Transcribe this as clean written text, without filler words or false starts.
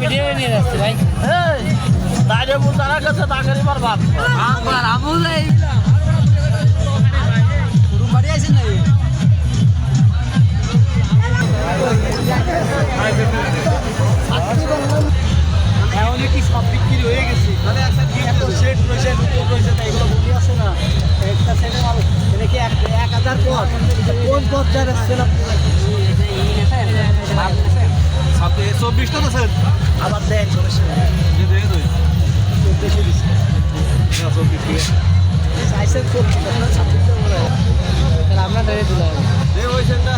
Video নিয়ে যাচ্ছে ভাই। তাইরে বল তারা কাছে তাকারি মার বাপ আমার আমু যাই রুম বাড়ি আইছেন না এখন কি সব বিক্রি হয়ে গেছে মানে এত সেট রয়েছে রূপ রয়েছে তাই এগুলো বলি আছে না একটা সেটের মাল এটা কি 1000 পথ কোন পথ যাচ্ছেন আপনি 24টা তো স্যার আবার দেন সমস্যা নেই দিয়ে দেই বেশি দিছি না 24 আইসেন কোন 26টা বড় আপনার ধরে দিলাম দে হইছেন না